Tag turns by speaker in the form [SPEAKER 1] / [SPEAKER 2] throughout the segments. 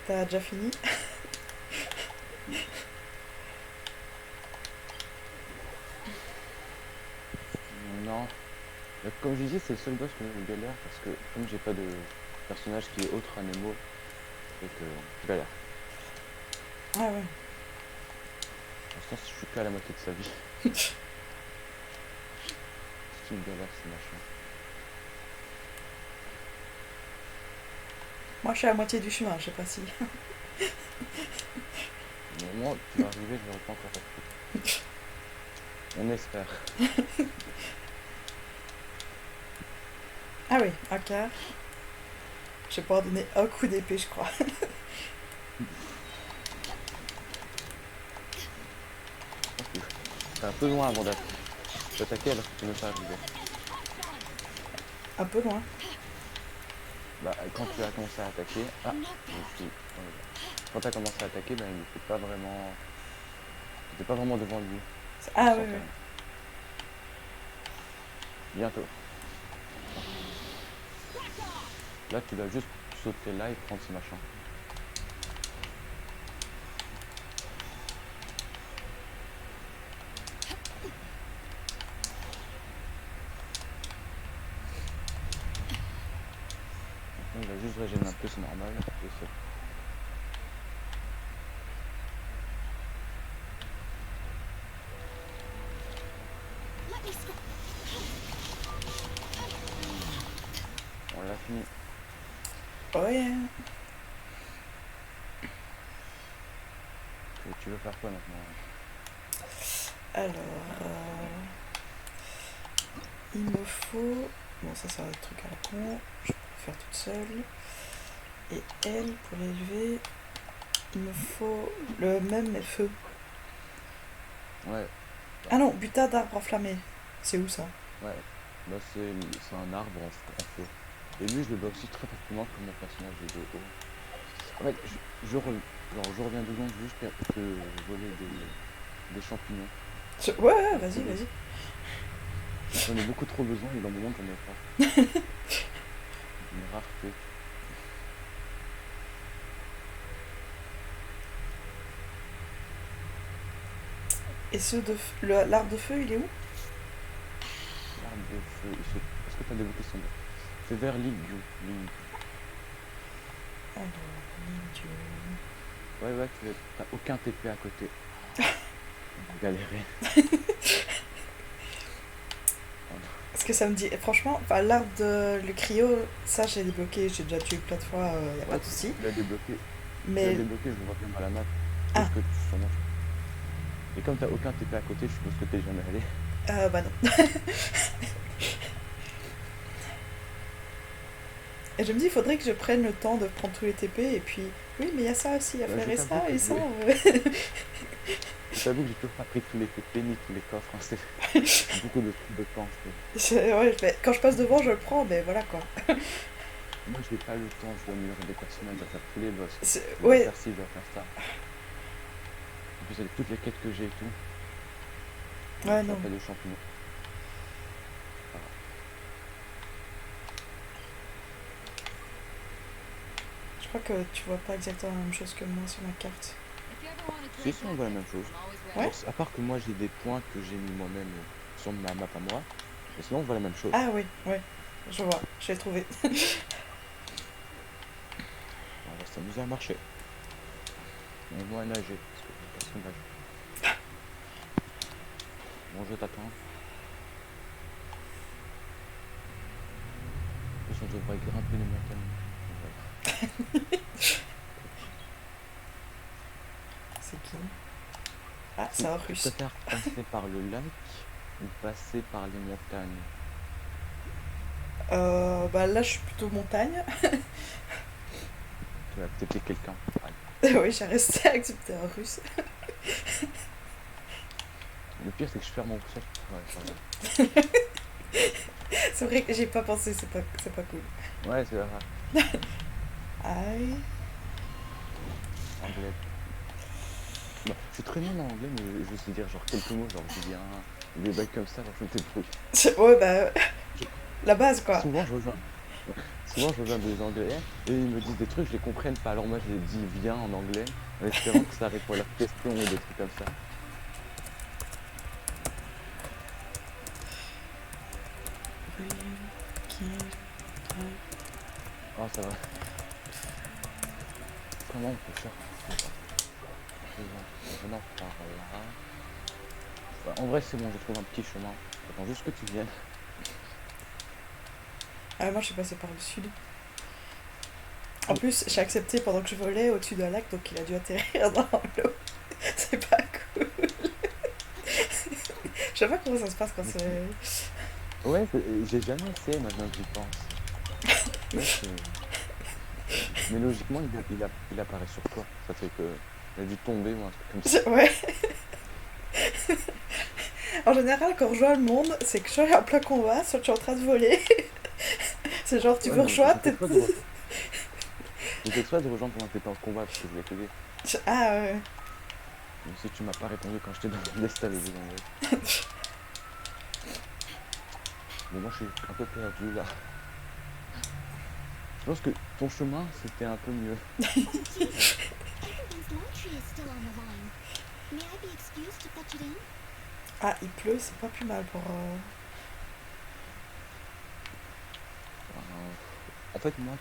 [SPEAKER 1] T'as déjà fini?
[SPEAKER 2] Non. Comme je disais, c'est le seul boss que je galère parce que comme j'ai pas de personnage qui est autre Nemo, et que je galère.
[SPEAKER 1] Ah ouais.
[SPEAKER 2] Pour l'instant, je suis qu'à la moitié de sa vie. C'est une galère, ce machin.
[SPEAKER 1] Moi, je suis à la moitié du chemin, je sais pas si.
[SPEAKER 2] Au moment où tu vas arriver, je n'aurai pas encore appris. On espère.
[SPEAKER 1] Ah oui, un quart. Je vais pouvoir donner un coup d'épée, je crois.
[SPEAKER 2] Je pense que t'es un peu loin avant d'attaquer alors que tu n'es pas arrivé.
[SPEAKER 1] Un peu loin.
[SPEAKER 2] Bah, quand tu as commencé à attaquer... Ah, je suis... Quand tu as commencé à attaquer, bah, il n'était pas vraiment... T'étais pas vraiment devant lui. Tu
[SPEAKER 1] Ah oui,
[SPEAKER 2] sentais
[SPEAKER 1] oui.
[SPEAKER 2] rien. Bientôt. Là, tu dois juste sauter là et prendre ce machin. Maintenant, il va juste régénérer un peu, c'est normal. Et c'est... On l'a fini.
[SPEAKER 1] Oh yeah.
[SPEAKER 2] Et tu veux faire quoi maintenant?
[SPEAKER 1] Alors, il me faut... Bon, ça, c'est un truc à la con. Je peux le faire toute seule. Et elle, pour l'élever, il me faut le même feu.
[SPEAKER 2] Ouais,
[SPEAKER 1] Ah non, butin d'arbre enflammé. C'est où ça?
[SPEAKER 2] ouais. Bah, c'est un arbre en feu. Et lui, je le vois aussi très facilement comme mon personnage de haut. En fait, je reviens 2 secondes juste pour te voler des champignons.
[SPEAKER 1] Ouais, ouais,
[SPEAKER 2] Pour
[SPEAKER 1] vas-y,
[SPEAKER 2] t'aider.
[SPEAKER 1] vas-y.
[SPEAKER 2] J'en ai beaucoup trop besoin et dans le moment, j'en ai pas. Une rareté.
[SPEAKER 1] Et ceux de l'arbre de feu, il est où?
[SPEAKER 2] L'arbre de feu. Est-ce que t'as débloqué son nom? C'est vers l'île Dieu.
[SPEAKER 1] Alors, mon Dieu.
[SPEAKER 2] Ouais, ouais, t'as aucun TP à côté. On va galérer.
[SPEAKER 1] Parce que ça me dit, franchement, enfin, l'arbre de le cryo, ça j'ai débloqué, j'ai déjà tué plein de fois, y a pas
[SPEAKER 2] Ouais,
[SPEAKER 1] de souci.
[SPEAKER 2] tu l'as débloqué. Tu l'as
[SPEAKER 1] Mais,
[SPEAKER 2] débloqué, je le vois bien dans la map. Je
[SPEAKER 1] ah,
[SPEAKER 2] suppose que tu sûrement. Et comme t'as aucun TP à côté, je suppose que t'es jamais allé.
[SPEAKER 1] bah non. Et je me dis, il faudrait que je prenne le temps de prendre tous les TP, et puis, oui, mais il y a ça aussi à
[SPEAKER 2] Bah,
[SPEAKER 1] faire,
[SPEAKER 2] je
[SPEAKER 1] et
[SPEAKER 2] t'avoue
[SPEAKER 1] ça,
[SPEAKER 2] que
[SPEAKER 1] et ça.
[SPEAKER 2] je t'avoue que j'ai toujours pas pris tous les TP ni tous les coffres. Hein. C'est beaucoup de temps.
[SPEAKER 1] Ouais, quand je passe devant, je le prends, mais voilà quoi.
[SPEAKER 2] Moi, j'ai pas le temps, je dois améliorer des personnages, je dois faire tous les boss. Je dois
[SPEAKER 1] Ouais,
[SPEAKER 2] faire ci, je dois faire ça. En plus, avec toutes les quêtes que j'ai et tout,
[SPEAKER 1] ouais,
[SPEAKER 2] je
[SPEAKER 1] non.
[SPEAKER 2] vois pas de champignons. Voilà.
[SPEAKER 1] Je crois que tu vois pas exactement la même chose que moi sur ma carte.
[SPEAKER 2] Si, si, on voit la même chose.
[SPEAKER 1] Ouais?
[SPEAKER 2] Genre, à part que moi, j'ai des points que j'ai mis moi-même sur ma map à moi, mais sinon, on voit la même chose.
[SPEAKER 1] Ah oui, ouais, je vois, je l'ai trouvé.
[SPEAKER 2] On va s'amuser à marcher. On va nager, parce que personne nage. Bon, je t'attends. En plus, on devrait grimper les montagnes. Voilà.
[SPEAKER 1] C'est qui? Ah, c'est un
[SPEAKER 2] Tu
[SPEAKER 1] russe.
[SPEAKER 2] préfères passer par le lac ou passer par les montagnes?
[SPEAKER 1] Bah là, je suis plutôt montagne.
[SPEAKER 2] Tu vas accepter quelqu'un. Allez.
[SPEAKER 1] Oui, j'ai resté à accepter un russe.
[SPEAKER 2] Le pire, c'est que je perds mon socle. Ouais, c'est vrai.
[SPEAKER 1] C'est vrai que j'ai pas pensé, c'est pas cool.
[SPEAKER 2] Ouais, c'est vrai.
[SPEAKER 1] Aïe.
[SPEAKER 2] Anglais. Bah, je suis très nul en anglais, mais je sais dire genre quelques mots, genre je viens, des bails comme ça, genre je me débrouille.
[SPEAKER 1] Ouais, bah,
[SPEAKER 2] Je-
[SPEAKER 1] la base quoi.
[SPEAKER 2] Souvent, je rejoins. souvent je reviens des anglais et ils me disent des trucs, je les comprenne pas. Alors moi je les dis viens en anglais, en espérant que ça répond à leurs questions ou des trucs comme ça. Oh ça va. Comment on peut faire? Venant par là. En vrai c'est bon, j'ai trouvé un petit chemin. J'attends juste que tu viennes.
[SPEAKER 1] Ah, moi je suis passée par le sud. En plus, j'ai accepté pendant que je volais au-dessus d'un lac, donc il a dû atterrir dans l'eau. C'est pas cool. Je sais pas comment ça se passe quand c'est.
[SPEAKER 2] Ouais, j'ai jamais essayé maintenant que j'y pense. Ouais, mais logiquement, il apparaît sur toi. Ça fait que il a dû tomber ou un truc comme ça.
[SPEAKER 1] Ouais. En général, quand je vois le monde, c'est que soit je suis en plein combat, soit je suis en train de voler. C'est genre, tu veux rejoindre, t'es.
[SPEAKER 2] J'étais soit de rejoindre pendant que t'étais en combat parce que je voulais t'aider.
[SPEAKER 1] Ah ouais.
[SPEAKER 2] Mais si tu m'as pas répondu quand j'étais dans l'est avec des anglais. Mais moi je suis un peu perdu là. Je pense que ton chemin c'était un peu mieux.
[SPEAKER 1] Ah, il pleut, c'est pas plus mal pour.
[SPEAKER 2] En fait, moi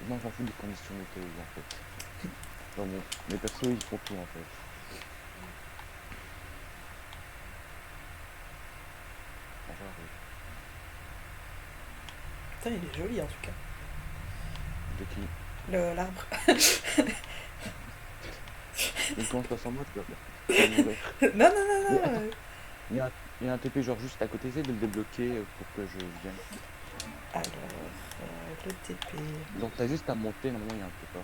[SPEAKER 2] j'en fous des conditions météo en fait. Genre, bon, mes persos ils font tout en fait. Enfin,
[SPEAKER 1] Putain, il est joli en tout cas.
[SPEAKER 2] de qui?
[SPEAKER 1] L'arbre.
[SPEAKER 2] Il commence pas sans moi, tu vas mourir.
[SPEAKER 1] Non, non, non, non.
[SPEAKER 2] Il y a un TP genre juste à côté, essaye de le débloquer pour que je vienne.
[SPEAKER 1] Alors, le TP.
[SPEAKER 2] Donc t'as juste à monter, normalement il y a un TP.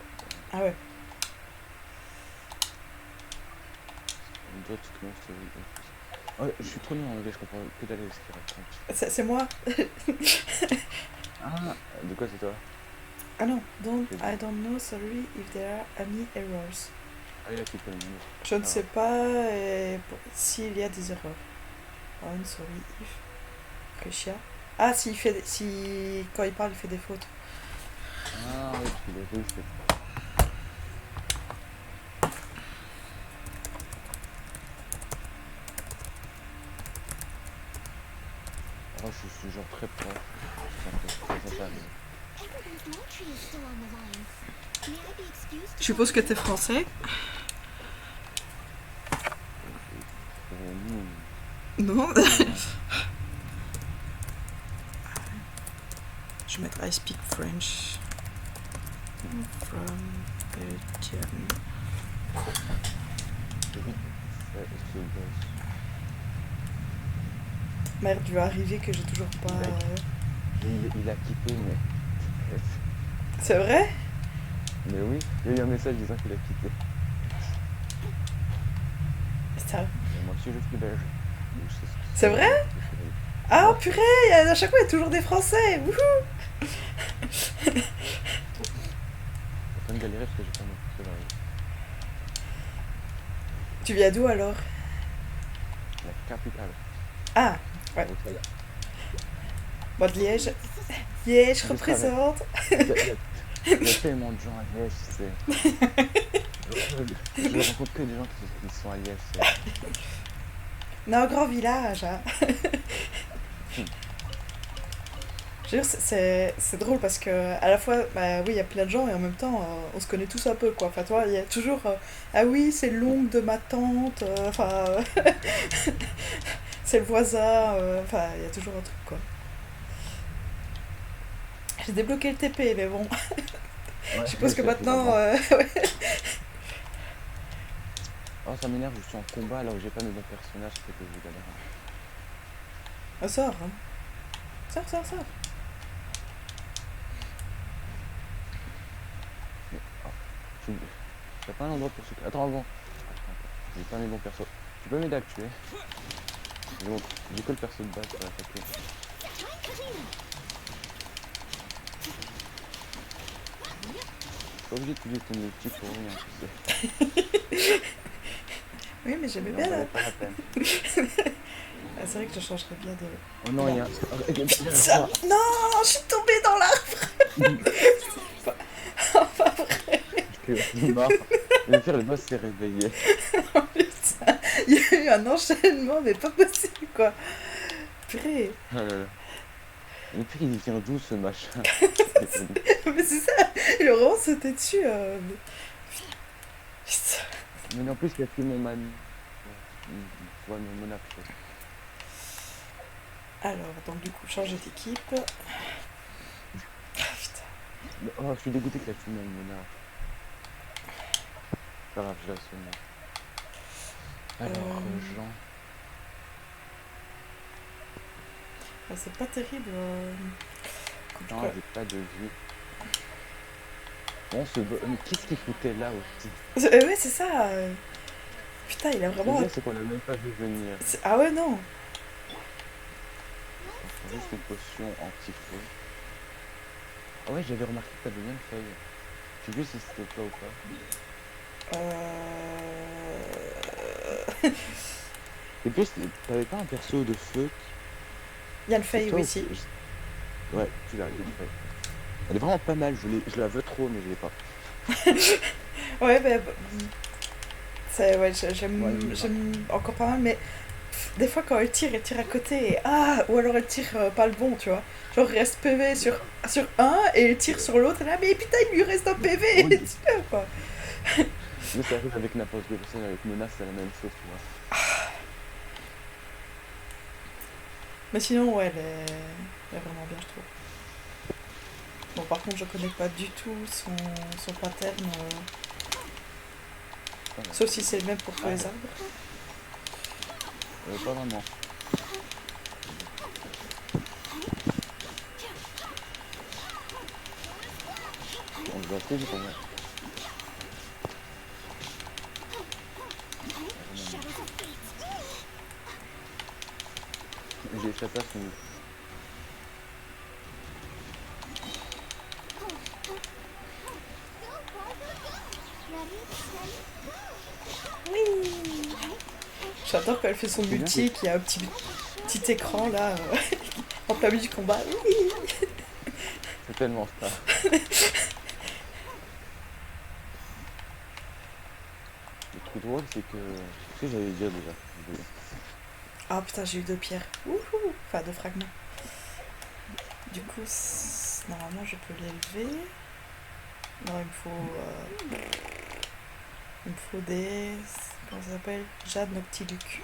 [SPEAKER 1] Ah ouais.
[SPEAKER 2] D'autres monstres, oui. Ouais, je suis trop nul en anglais, je comprends que d'aller ce qu'il raconte.
[SPEAKER 1] C'est moi.
[SPEAKER 2] Ah, de quoi c'est toi?
[SPEAKER 1] Ah non, I don't know, sorry if there are any errors.
[SPEAKER 2] Ah, il a quitté le monde.
[SPEAKER 1] Je ne sais pas s'il y a des erreurs. I'm sorry if. Freshia. Ah, si quand il parle, il fait des fautes.
[SPEAKER 2] Ah oui, parce qu'il est russe. Oh, je suis genre très proche.
[SPEAKER 1] Je suppose que t'es français. Non. Je vais mettre I speak French. From Belgium. Merde, il va arriver que j'ai toujours pas.
[SPEAKER 2] Il a quitté, mais.
[SPEAKER 1] C'est vrai?
[SPEAKER 2] Mais oui, il y a eu un message disant qu'il a quitté.
[SPEAKER 1] Ça.
[SPEAKER 2] Moi aussi, je suis belge.
[SPEAKER 1] C'est vrai? Ah, purée, à chaque fois, il y a toujours des Français. Wouhou!
[SPEAKER 2] Je suis en train de galérer parce que j'ai pas mon PC dans
[SPEAKER 1] Tu viens d'où alors?
[SPEAKER 2] la capitale.
[SPEAKER 1] Ah, ouais. Moi de Liège. Liège représente.
[SPEAKER 2] Il y a tellement de gens à Liège, c'est. Je rencontre que des gens qui sont à Liège, c'est.
[SPEAKER 1] On a un grand village, hein. Je veux dire, c'est drôle parce que à la fois, bah oui, il y a plein de gens et en même temps, on se connaît tous un peu, quoi. Enfin, toi, il y a toujours, ah oui, c'est l'oncle de ma tante, enfin, c'est le voisin, enfin, il y a toujours un truc, quoi. J'ai débloqué le TP, mais bon.
[SPEAKER 2] Ouais,
[SPEAKER 1] Je suppose que maintenant, ouais.
[SPEAKER 2] Oh, ça m'énerve, je suis en combat alors que j'ai pas mes bons personnages, c'est que je galère.
[SPEAKER 1] Sors, hein. Sors.
[SPEAKER 2] T'as pas un endroit pour se... Attends, avant. J'ai pas mes bons persos. Tu peux m'aider à le tuer? J'ai que le perso de base pour l'attaquer. Pas obligé de tuer ton multi pour rien, tu sais.
[SPEAKER 1] Oui, mais j'aimais bien.
[SPEAKER 2] Pas la peine.
[SPEAKER 1] Ah, c'est vrai que je changerais bien de.
[SPEAKER 2] Oh non, il y a...
[SPEAKER 1] Non, je suis tombée dans l'arbre. Enfin, vrai.
[SPEAKER 2] J'en ai marre. Le pire, le boss s'est réveillé.
[SPEAKER 1] Oh, putain. Il y a eu un enchaînement, mais pas possible, quoi. Purée.
[SPEAKER 2] Oh là là. Le pire, il vient d'où ce machin? C'est déconné.
[SPEAKER 1] Mais c'est ça, il a vraiment sauté dessus. Putain.
[SPEAKER 2] Mais en plus, il a pris mon man. Ouais, mon monarque.
[SPEAKER 1] Alors, donc du coup, changer d'équipe. Ah, putain.
[SPEAKER 2] Oh, je suis dégoûté qu'il a tué mon monarque. Pas grave, j'ai assommé. Alors, Jean.
[SPEAKER 1] Ah, c'est pas terrible.
[SPEAKER 2] Non, j'ai pas de vue. Bon, mais qu'est-ce qu'il foutait là aussi?
[SPEAKER 1] Ouais, c'est ça. Putain, il a
[SPEAKER 2] Le
[SPEAKER 1] vraiment.
[SPEAKER 2] pire, c'est qu'on l'a même pas vu venir.
[SPEAKER 1] Ah ouais, non.
[SPEAKER 2] Juste une potion anti-feu. Ah ouais, j'avais remarqué que t'avais bien une feuille. Je sais plus si c'était toi ou pas. Et puis, t'avais pas un perso de feu?
[SPEAKER 1] Yann Fei,
[SPEAKER 2] toi
[SPEAKER 1] oui,
[SPEAKER 2] ou-
[SPEAKER 1] si.
[SPEAKER 2] Ouais, tu l'as, Yann Fei. Elle est vraiment pas mal, je la veux trop, mais je l'ai pas.
[SPEAKER 1] Ouais, bah, ouais,
[SPEAKER 2] Ouais,
[SPEAKER 1] j'aime encore pas mal, mais des fois quand elle tire à côté, et ou alors elle tire pas le bon, tu vois. Genre, il reste PV sur un, et elle tire sur l'autre, et là, mais putain, il lui reste un PV,
[SPEAKER 2] Oui.
[SPEAKER 1] tire, quoi.
[SPEAKER 2] Mais ça arrive avec n'importe quelle personne, avec Mona, c'est la même chose, tu vois.
[SPEAKER 1] Mais sinon, ouais, elle est vraiment bien, je trouve. Bon, par contre, je connais pas du tout son pattern,
[SPEAKER 2] Voilà.
[SPEAKER 1] sauf si c'est le même pour tous les arbres.
[SPEAKER 2] Pas vraiment. On va assez vite, en vrai. J'ai échappé à son...
[SPEAKER 1] J'adore quand elle fait son
[SPEAKER 2] C'est bien
[SPEAKER 1] multi, qu'il y a un petit écran là, en plein milieu du combat. Oui.
[SPEAKER 2] C'est tellement ça. Le truc drôle, c'est que... Ce que j'allais dire déjà. Désolé.
[SPEAKER 1] Ah putain, j'ai eu 2 pierres. Wouhou. Enfin, 2 fragments. Du coup, normalement, je peux l'élever. Non, il me faut des... Comment ça s'appelle? Jade Noctiluc.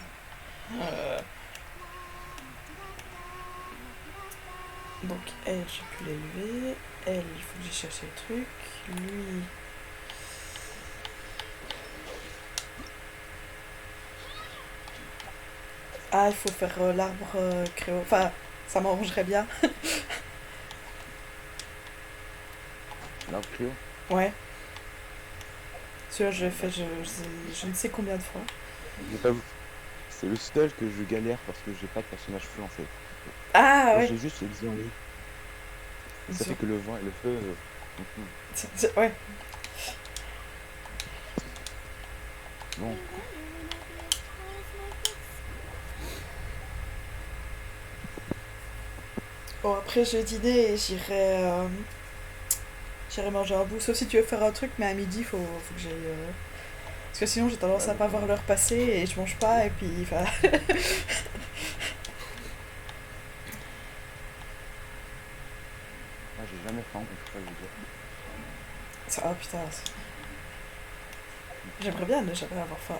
[SPEAKER 1] Donc, elle, j'ai pu l'élever. Elle, il faut que j'aille chercher le truc. Lui... Ah, il faut faire l'arbre créo. Enfin, ça m'arrangerait bien.
[SPEAKER 2] L'arbre Cléo.
[SPEAKER 1] Ouais. Celui-là, je l'ai fait je ne sais combien de fois.
[SPEAKER 2] J'ai pas vu. C'est le seul que je galère parce que j'ai pas de personnage feu en fait.
[SPEAKER 1] Ah
[SPEAKER 2] Moi
[SPEAKER 1] ouais.
[SPEAKER 2] j'ai juste le Xiangli. Ça fait que le vent et le feu.
[SPEAKER 1] Ouais.
[SPEAKER 2] Bon,
[SPEAKER 1] Bon, après, je vais dîner et j'irai manger un bout. Sauf si tu veux faire un truc, mais à midi, faut que j'aille. Parce que sinon, j'ai tendance
[SPEAKER 2] ouais,
[SPEAKER 1] à pas voir l'heure passer et je mange pas. Et puis, enfin.
[SPEAKER 2] moi j'ai jamais faim, donc je peux pas vous dire.
[SPEAKER 1] Ah putain. J'aimerais bien ne jamais avoir faim.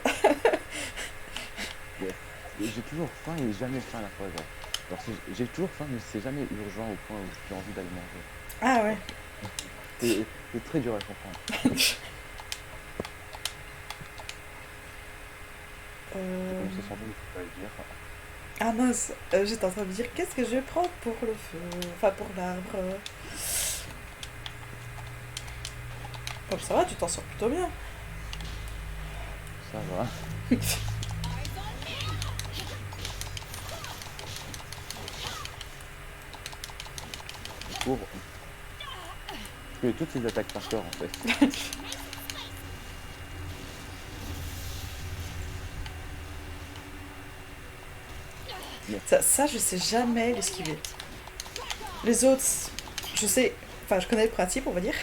[SPEAKER 2] Ouais. J'ai toujours faim et jamais faim à la fois. Genre. J'ai toujours faim, mais c'est jamais urgent au point où j'ai envie d'aller manger.
[SPEAKER 1] Ah ouais.
[SPEAKER 2] C'est très dur à comprendre. Comme ça sans doute, je peux pas le dire.
[SPEAKER 1] Ah mince, j'étais en train de me dire qu'est-ce que je vais prendre pour le feu, enfin pour l'arbre. Comme ça va, tu t'en sors plutôt bien.
[SPEAKER 2] Ça va. Pour... Je fais toutes ces attaques par cœur en fait.
[SPEAKER 1] Ça, je sais jamais l'esquiver. Les autres, je sais Enfin, je connais le principe, on va dire.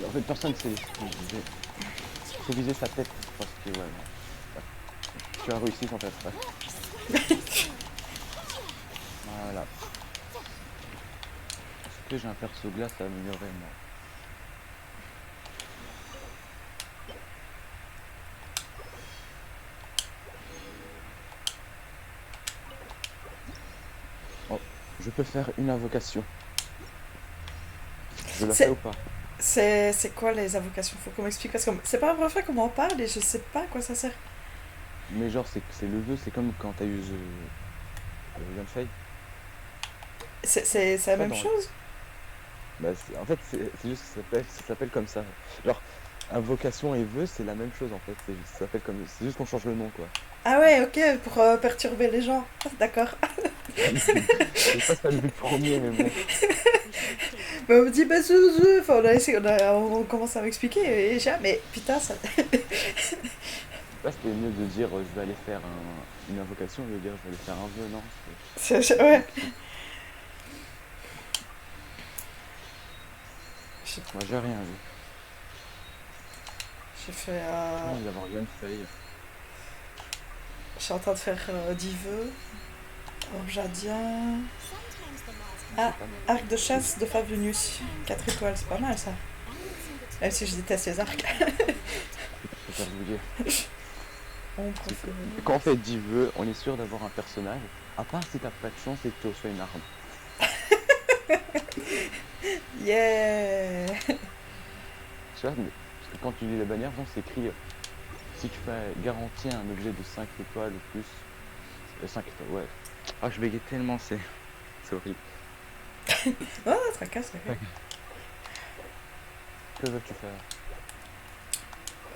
[SPEAKER 2] En fait, personne sait. Faut viser sa tête parce que, ouais, non. Tu as réussi sans faire ça. Voilà. Est-ce que j'ai un perso glace à améliorer, moi? Oh, je peux faire une invocation. Je la fais ou
[SPEAKER 1] C'est
[SPEAKER 2] pas?
[SPEAKER 1] c'est quoi les invocations? Faut qu'on m'explique parce que c'est pas la première fois qu'on m'en parle et je sais pas à quoi ça sert.
[SPEAKER 2] Mais genre, c'est le vœu, c'est comme quand t'as eu Gunfei.
[SPEAKER 1] C'est
[SPEAKER 2] Tu
[SPEAKER 1] la
[SPEAKER 2] vois,
[SPEAKER 1] même chose?
[SPEAKER 2] bah, en fait, c'est juste que ça s'appelle comme ça. Genre, invocation et vœu, c'est la même chose en fait. Ça s'appelle comme, c'est juste qu'on change le nom, quoi.
[SPEAKER 1] Ah ouais, ok, pour perturber les gens. Ah, d'accord.
[SPEAKER 2] C'est pas ça le but premier, mais bon.
[SPEAKER 1] Mais on me dit, bah, enfin, on commence à m'expliquer, et j'ai, ah, mais putain, ça.
[SPEAKER 2] Là, c'était mieux de dire je vais aller faire une invocation, au lieu de dire je vais aller faire un vœu, non.
[SPEAKER 1] Ouais. J'ai
[SPEAKER 2] Moi, j'ai rien vu.
[SPEAKER 1] j'ai fait.
[SPEAKER 2] Je viens d'avoir Gunfei.
[SPEAKER 1] Je suis en train de faire 10 vœux. Orjadien. Ah, arc de chasse de Favonius. 4 étoiles, c'est pas mal ça. Même si je déteste les arcs.
[SPEAKER 2] Je préfère vous dire.
[SPEAKER 1] On préfère.
[SPEAKER 2] Quand on fait 10 vœux, on est sûr d'avoir un personnage. À part si t'as pas de chance et que tu reçois une arme.
[SPEAKER 1] Yeah!
[SPEAKER 2] Tu vois, mais, parce que quand tu lis la bannière, bon, c'est écrit si tu fais garantir un objet de 5 étoiles ou plus. 5 étoiles, ouais. Ah, je bégayais tellement, c'est horrible.
[SPEAKER 1] Oh, tracasse, ok.
[SPEAKER 2] Que veux-tu faire?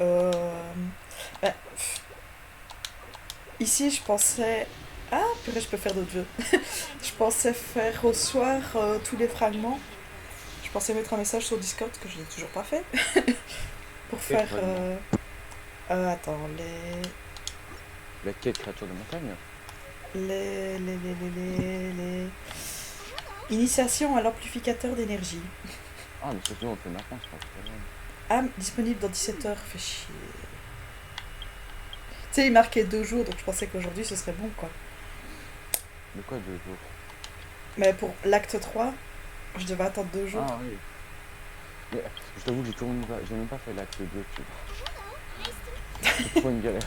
[SPEAKER 1] Euh... bah, ici, je pensais. Ah, purée, je peux faire d'autres vœux. Je pensais faire au soir tous les fragments. Je pensais mettre un message sur Discord que je n'ai toujours pas fait. Pour
[SPEAKER 2] Quel
[SPEAKER 1] faire.
[SPEAKER 2] fragment?
[SPEAKER 1] Attends, les.
[SPEAKER 2] La quête créature de montagne?
[SPEAKER 1] Les. Initiation à l'amplificateur d'énergie.
[SPEAKER 2] Ah, mais surtout on le fait maintenant, c'est pas de problème.
[SPEAKER 1] Ah, disponible dans 17 heures, fait chier. Tu sais, il marquait 2 jours, donc je pensais qu'aujourd'hui ce serait bon, quoi.
[SPEAKER 2] De quoi 2 jours?
[SPEAKER 1] Mais pour l'acte 3, je devais attendre 2 jours.
[SPEAKER 2] Ah oui. Mais je t'avoue que j'ai même pas fait l'acte 2, tu vois. C'est trop une galère.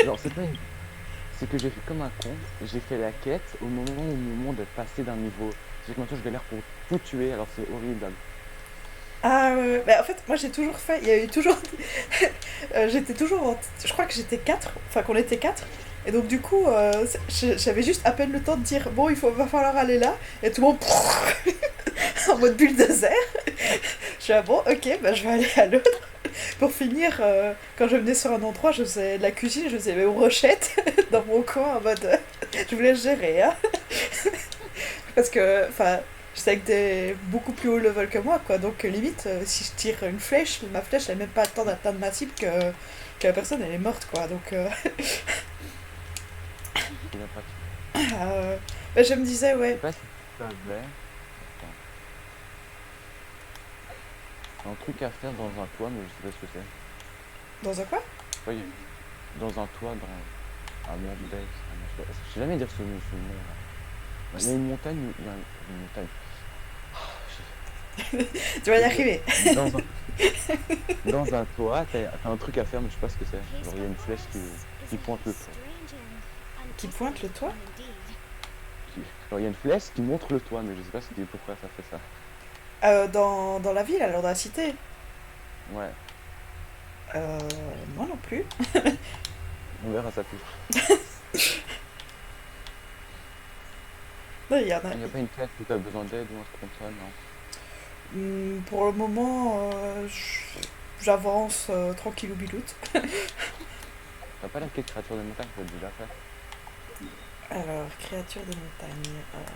[SPEAKER 2] Genre, c'est que j'ai fait comme un con, j'ai fait la quête au moment où mon monde est passé d'un niveau. C'est que maintenant je galère pour tout tuer, alors c'est horrible.
[SPEAKER 1] Ah, bah, en fait, moi j'ai toujours fait. Il y a eu toujours. J'étais toujours. Je crois que j'étais 4, enfin qu'on était 4. Et donc, du coup, j'avais juste à peine le temps de dire bon, va falloir aller là. Et tout le monde. En mode bulldozer. Je suis ah bon, ok, bah je vais aller à l'autre. Pour finir, quand je venais sur un endroit, je faisais de la cuisine, je faisais mes brochettes dans mon coin en mode. Je voulais gérer, hein. Parce que, enfin, j'étais avec des beaucoup plus haut level que moi, quoi. Donc, limite, si je tire une flèche, ma flèche, elle n'a même pas le temps d'atteindre ma cible que la personne, elle est morte, quoi. Donc,
[SPEAKER 2] C'est bien pratique.
[SPEAKER 1] bah, je me disais,
[SPEAKER 2] Je sais
[SPEAKER 1] ouais.
[SPEAKER 2] pas si tu savais. Attends. C'est un truc à faire dans un toit, mais je sais pas ce que c'est.
[SPEAKER 1] Dans un quoi?
[SPEAKER 2] Oui, dans un toit, dans un mont base. Je sais jamais dire ce nom là. Il y a une montagne, il y a une montagne.
[SPEAKER 1] Tu vas y arriver.
[SPEAKER 2] Dans un, dans un toit, t'as un truc à faire, mais je sais pas ce que c'est. Genre, il y a une flèche qui pointe le toit.
[SPEAKER 1] Qui pointe le toit?
[SPEAKER 2] Genre, il y a une flèche qui montre le toit, mais je sais pas pourquoi ça fait ça.
[SPEAKER 1] Dans la ville, alors dans la cité?
[SPEAKER 2] Ouais,
[SPEAKER 1] Euh, moi non plus.
[SPEAKER 2] on verra ça plus.
[SPEAKER 1] Non, il y en a.
[SPEAKER 2] Il n'y a pas une pièce où t'as besoin d'aide ou un truc comme ça, non?
[SPEAKER 1] Pour le moment, j'avance tranquillou biloute.
[SPEAKER 2] T'as pas la quête créature des montagnes, faut déjà faire.
[SPEAKER 1] Alors, créature des montagnes.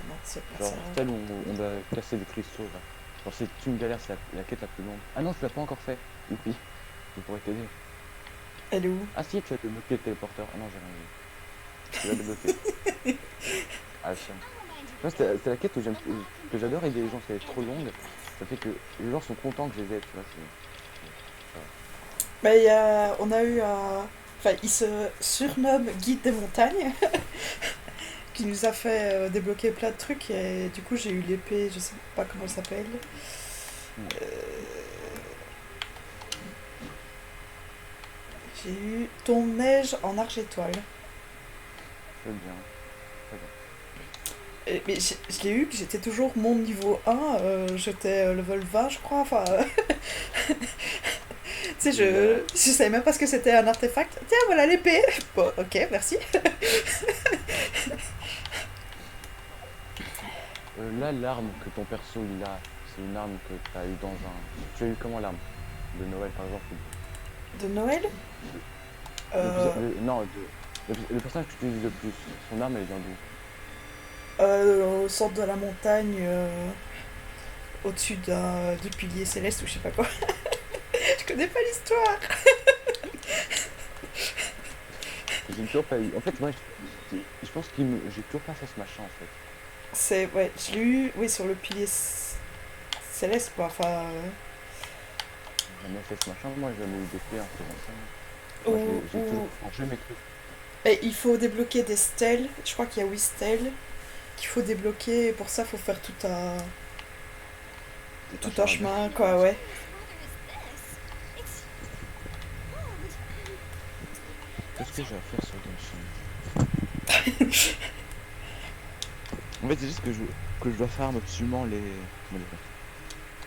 [SPEAKER 1] Non, c'est pas
[SPEAKER 2] Genre,
[SPEAKER 1] ça.
[SPEAKER 2] celle où on doit casser des cristaux, là. Genre, c'est une galère, c'est la quête la plus longue. Ah non, tu l'as pas encore fait. Youpi, je pourrais t'aider.
[SPEAKER 1] Elle est où?
[SPEAKER 2] Ah si, tu as débloqué le téléporteur. Ah non, j'ai rien vu. Tu l'as débloqué. Ah, chiant. Moi, c'est la quête que j'adore aider les gens, parce qu'elle est trop longue. Ça fait que les gens sont contents que je les aide, tu vois. Ça va.
[SPEAKER 1] Bah, on a eu un. Enfin, il se surnomme Guide des montagnes, qui nous a fait débloquer plein de trucs. Et du coup, j'ai eu l'épée, je sais pas comment elle s'appelle.
[SPEAKER 2] Hmm,
[SPEAKER 1] J'ai eu ton neige en arche étoile.
[SPEAKER 2] très bien, très bien.
[SPEAKER 1] Mais je l'ai eu, que j'étais toujours mon niveau 1, j'étais level 20, je crois. Enfin, tu sais,
[SPEAKER 2] Là,
[SPEAKER 1] je savais même pas ce que c'était un artefact. Tiens, voilà l'épée. Bon, ok, merci.
[SPEAKER 2] là, l'arme que ton perso il a, c'est une arme que tu as eu dans un. Tu as eu comment l'arme? De Noël par exemple?
[SPEAKER 1] De Noël.
[SPEAKER 2] Non, le personnage que tu utilises le plus, son arme elle vient d'où?
[SPEAKER 1] Au centre de la montagne, au-dessus du pilier céleste ou je sais pas quoi. Je connais pas l'histoire.
[SPEAKER 2] J'ai toujours pas eu. En fait, moi, je pense j'ai toujours pas fait ce machin en fait.
[SPEAKER 1] C'est, ouais, je l'ai eu, oui, sur le pilier céleste, quoi. Enfin,
[SPEAKER 2] J'ai jamais fait ce machin, moi j'ai jamais eu d'épée en faisant ça. Moi
[SPEAKER 1] ou,
[SPEAKER 2] j'ai toujours
[SPEAKER 1] ou-
[SPEAKER 2] changé mes trucs.
[SPEAKER 1] et il faut débloquer des stèles. Je crois qu'il y a 8 stèles qu'il faut débloquer. Et pour ça, il faut faire
[SPEAKER 2] C'est un
[SPEAKER 1] tout un
[SPEAKER 2] charade.
[SPEAKER 1] chemin, quoi, ouais.
[SPEAKER 2] Qu'est-ce que j'ai à faire sur Genshin? En fait, c'est juste que je dois farm absolument comment dire,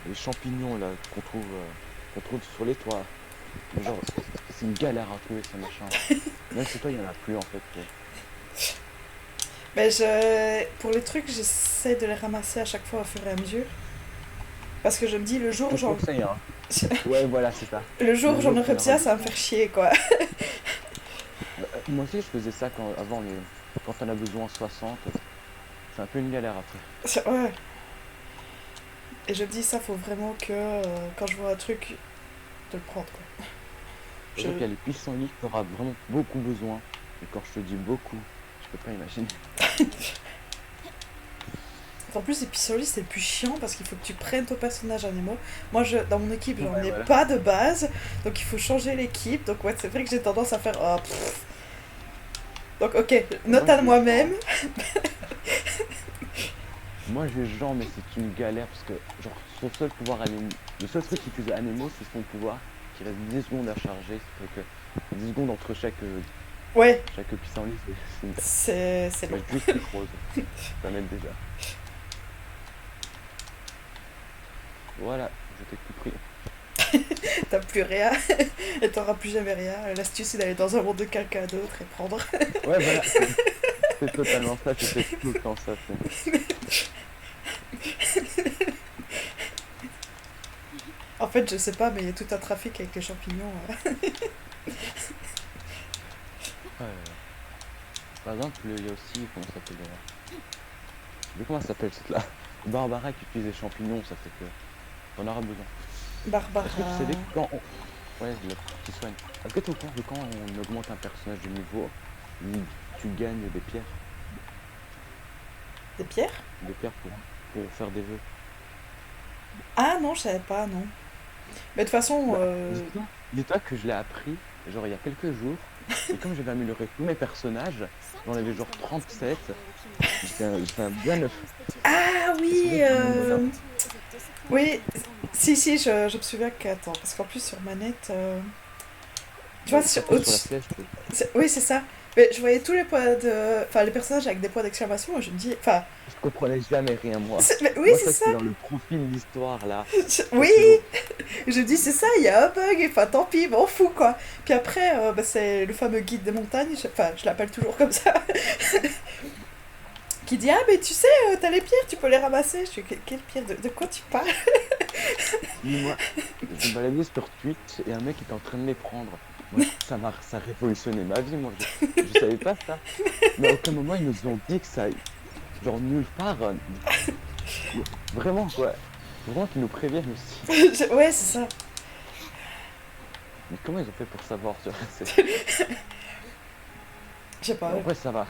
[SPEAKER 2] les champignons là qu'on trouve sur les toits. Mais genre, c'est une galère à trouver ces machins. Même si toi, il y en a plus en fait.
[SPEAKER 1] Mais pour les trucs, j'essaie de les ramasser à chaque fois au fur et à mesure. Parce que je me dis,
[SPEAKER 2] Je te conseille, hein. Ouais, voilà, c'est ça.
[SPEAKER 1] le jour
[SPEAKER 2] Le
[SPEAKER 1] où j'en
[SPEAKER 2] jour où
[SPEAKER 1] aurai
[SPEAKER 2] t'en auras
[SPEAKER 1] besoin, ça va me
[SPEAKER 2] besoin.
[SPEAKER 1] faire chier, quoi.
[SPEAKER 2] Moi aussi, je faisais ça quand t'en as besoin 60. C'est un peu une galère après.
[SPEAKER 1] Ouais. Et je me dis, ça, faut vraiment que quand je vois un truc, de le prendre, quoi. Je...
[SPEAKER 2] Surtout qu'il y a les pissenlits que t'auras vraiment beaucoup besoin. Et quand je te dis beaucoup, je peux pas imaginer.
[SPEAKER 1] En plus, les pissenlits, c'est le plus chiant parce qu'il faut que tu prennes ton personnage animaux. Moi, dans mon équipe, j'en
[SPEAKER 2] Ouais,
[SPEAKER 1] ai
[SPEAKER 2] voilà.
[SPEAKER 1] pas de base, donc il faut changer l'équipe. Donc, ouais, c'est vrai que j'ai tendance à faire. Oh, pff. Donc, ok,
[SPEAKER 2] Moi,
[SPEAKER 1] note à
[SPEAKER 2] j'ai Jean.
[SPEAKER 1] moi-même.
[SPEAKER 2] Moi, j'ai Jean, mais c'est une galère parce que, genre, son seul pouvoir le seul truc qu'il utilise Anemo, c'est son pouvoir qui reste 10 secondes à charger. Ça fait que 10 secondes entre
[SPEAKER 1] Ouais,
[SPEAKER 2] chaque pissenlit, c'est une galère.
[SPEAKER 1] c'est long.
[SPEAKER 2] Mais juste truc rose, ça m'aide déjà. Voilà, je t'ai tout pris.
[SPEAKER 1] T'as plus rien et t'auras plus jamais rien. L'astuce, c'est d'aller dans un monde de quelqu'un d'autre et prendre.
[SPEAKER 2] Ouais, voilà, c'est totalement ça, je fais tout le temps ça.
[SPEAKER 1] En fait, je sais pas, mais il y a tout un trafic avec les champignons.
[SPEAKER 2] Ouais, par exemple, il y a aussi, comment ça s'appelle d'ailleurs? Je sais plus comment ça s'appelle cette là. Barbara qui utilise les champignons, ça fait que t'en auras besoin. Est-ce que tu
[SPEAKER 1] Barbara.
[SPEAKER 2] savais que quand on... Ouais, la qui soigne. Est-ce que tu es au courant que quand on augmente un personnage de niveau, tu gagnes
[SPEAKER 1] Des pierres.
[SPEAKER 2] des pierres pour faire des vœux?
[SPEAKER 1] Ah non, je savais pas, non. Mais de toute façon,
[SPEAKER 2] Bah, dis-toi que je l'ai appris, genre il y a quelques jours, et comme j'avais amélioré tous mes personnages, j'en avais genre 37, j'étais un bien neuf.
[SPEAKER 1] ah
[SPEAKER 2] Et c'est vrai
[SPEAKER 1] oui,
[SPEAKER 2] que j'en ai besoin.
[SPEAKER 1] oui, si, je me souviens que, attends, parce qu'en plus sur manette, tu vois,
[SPEAKER 2] T'appuies sur la flèche,
[SPEAKER 1] oui, c'est ça. Mais je voyais tous les points enfin, les personnages avec des points d'exclamation, et je me dis, enfin,
[SPEAKER 2] je comprenais jamais rien moi.
[SPEAKER 1] mais oui,
[SPEAKER 2] Moi
[SPEAKER 1] c'est
[SPEAKER 2] ça
[SPEAKER 1] ça.
[SPEAKER 2] c'était dans le profil l'histoire là.
[SPEAKER 1] Oui,
[SPEAKER 2] C'est toujours...
[SPEAKER 1] je me dis, c'est ça, il y a un bug, enfin, tant pis, m'en fous, quoi. Puis après, bah, c'est le fameux guide des montagnes, enfin, je l'appelle toujours comme ça, qui dit, ah, mais tu sais, t'as les pierres, tu peux les ramasser. Je suis, quelle pierre, de quoi tu parles?
[SPEAKER 2] Moi, je me baladais sur Twitch et un mec était en train de les prendre. Moi, ça a révolutionné ma vie, moi. Je savais pas ça. Mais à aucun moment, ils nous ont dit que ça. Genre, nulle part. Vraiment, quoi. Vraiment qu'ils nous préviennent aussi.
[SPEAKER 1] Ouais, c'est ça.
[SPEAKER 2] Mais comment ils ont fait pour savoir, tu vois,
[SPEAKER 1] Je sais pas.
[SPEAKER 2] En vrai, ça va.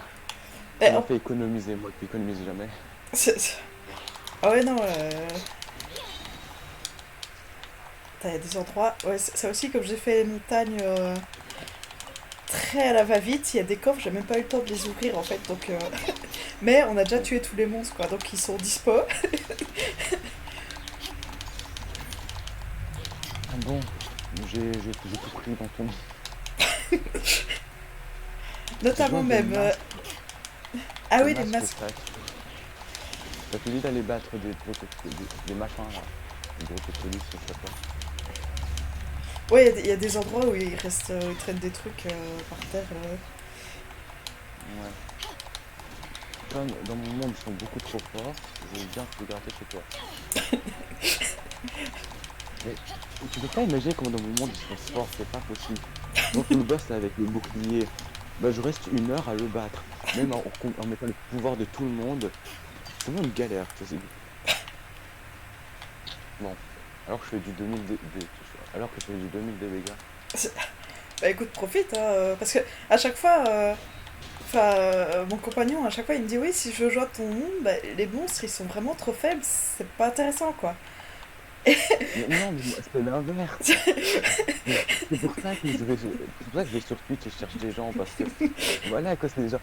[SPEAKER 1] Et
[SPEAKER 2] Ça m'a fait économiser, moi qui économise jamais.
[SPEAKER 1] Ah ouais, non, il y a des endroits... Ouais, ça aussi, comme j'ai fait les montagnes très à la va-vite, il y a des coffres, j'ai même pas eu le temps de les ouvrir, en fait, donc... Mais on a déjà tué tous les monstres, quoi, donc ils sont dispo.
[SPEAKER 2] Ah bon, j'ai tout pris dans ton... J'ai
[SPEAKER 1] Notamment
[SPEAKER 2] besoin de
[SPEAKER 1] même...
[SPEAKER 2] masques,
[SPEAKER 1] Ah
[SPEAKER 2] de
[SPEAKER 1] oui, les
[SPEAKER 2] masques
[SPEAKER 1] masques.
[SPEAKER 2] sacs. Ça te dit d'aller battre des machins là, des brocopolis, je sais pas quoi.
[SPEAKER 1] Ouais, il y a des endroits où ils traînent des trucs par terre.
[SPEAKER 2] Ouais. Comme dans mon monde, ils sont beaucoup trop forts, je veux bien te garder chez toi. Mais tu peux pas imaginer comment dans mon monde ils sont forts, c'est pas possible. Donc le boss là avec le bouclier, bah je reste 1 heure à le battre. Même en mettant le pouvoir de tout le monde, c'est vraiment une galère. Bon, alors que je fais du 2000 alors que je fais du 2000 de dégâts.
[SPEAKER 1] Bah écoute, profite, hein, parce que à chaque fois, enfin, mon compagnon, à chaque fois, il me dit oui, si je joue à ton monde, bah, les monstres, ils sont vraiment trop faibles, c'est pas intéressant, quoi.
[SPEAKER 2] Mais non, mais moi, c'est l'inverse. C'est pour ça que je vais sur Twitch et je cherche des gens parce que voilà quoi, c'est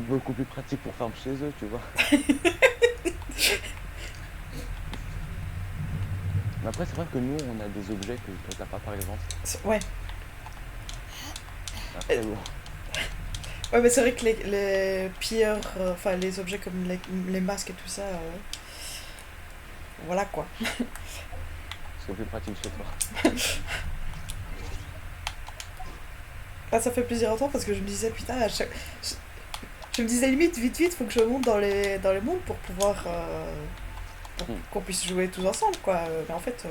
[SPEAKER 2] beaucoup plus pratique pour farm chez eux, tu vois. Mais après, c'est vrai que nous, on a des objets que toi t'as pas, par exemple.
[SPEAKER 1] Ouais.
[SPEAKER 2] Après, bon,
[SPEAKER 1] Ouais, mais c'est vrai que les pilleurs, enfin, les objets comme les masques et tout ça, voilà, quoi.
[SPEAKER 2] c'est plus pratique chez toi.
[SPEAKER 1] Ah, ça fait plaisir à entendre parce que je me disais, putain, je me disais limite, vite, vite, faut que je monte dans les mondes pour pouvoir pour
[SPEAKER 2] Hmm.
[SPEAKER 1] qu'on puisse jouer tous ensemble, quoi. Mais en fait,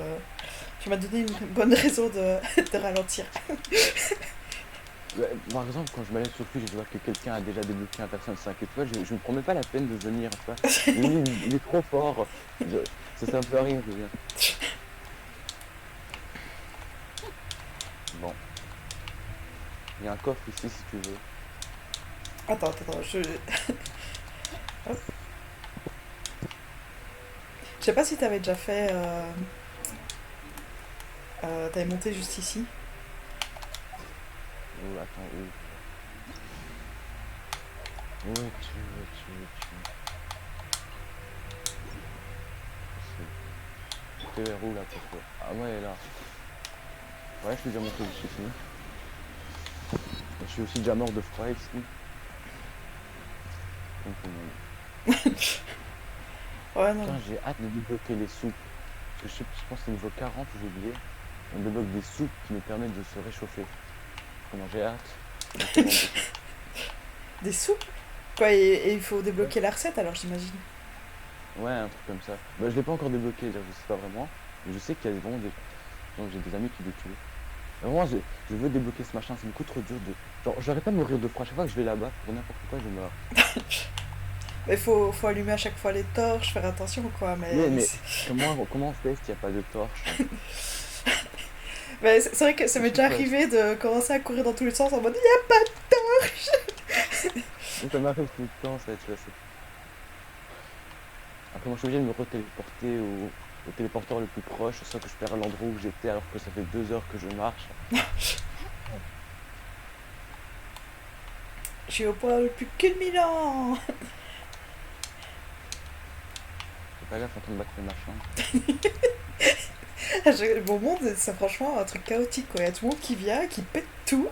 [SPEAKER 1] tu m'as donné une bonne raison de ralentir.
[SPEAKER 2] Ouais, par exemple, quand je m'allais sur Twitch et je vois que quelqu'un a déjà débloqué un personnage 5 étoiles, je me promets pas la peine de venir, tu vois. Il est trop fort. Je- ça me fait rire, je viens. Bon, il y a un coffre ici si tu veux.
[SPEAKER 1] Attends, hop. Je sais pas si t'avais déjà fait... t'avais monté juste ici.
[SPEAKER 2] Oh, attends, où es-tu? T'es vers où là pour toi? Ah ouais, elle est là. Ouais, je suis déjà monté jusqu'ici. Je suis aussi déjà mort de froid ici. Comme tout le monde.
[SPEAKER 1] Ouais, non.
[SPEAKER 2] Putain, j'ai hâte de débloquer les soupes. Parce que je pense que c'est niveau 40, j'ai oublié. On débloque des soupes qui nous permettent de se réchauffer. Comment j'ai hâte. On commande des soupes.
[SPEAKER 1] Des soupes. Quoi, et il faut
[SPEAKER 2] Ouais.
[SPEAKER 1] débloquer la recette alors, j'imagine.
[SPEAKER 2] Ouais, un truc comme ça. Bah, je l'ai pas encore débloqué, je sais pas vraiment. Mais je sais qu'il y a vraiment des... Donc j'ai des amis qui l'utilisent. Vraiment, je veux débloquer ce machin, c'est beaucoup trop dur de... Genre, j'arrête pas de mourir de froid. Chaque fois que je vais là-bas, pour n'importe quoi, je meurs.
[SPEAKER 1] Mais faut allumer à chaque fois les torches, faire attention, quoi.
[SPEAKER 2] Oui, mais comment on fait s'il n'y a pas de torche?
[SPEAKER 1] Mais c'est vrai que ça
[SPEAKER 2] Je
[SPEAKER 1] m'est
[SPEAKER 2] suis
[SPEAKER 1] déjà
[SPEAKER 2] pas...
[SPEAKER 1] arrivé de commencer à courir dans tous les sens en mode y a pas de torche.
[SPEAKER 2] Ça m'arrive tout le temps, ça, tu vois. Après, moi, je suis obligé de me retéléporter au téléporteur le plus proche, soit que je perds l'endroit où j'étais alors que ça fait 2 heures que je marche.
[SPEAKER 1] Je suis au point le plus culminant.
[SPEAKER 2] Fais pas gaffe en train de battre les machins.
[SPEAKER 1] Mon monde, c'est franchement un truc chaotique, quoi. Il y a tout le monde qui vient, qui pète tout.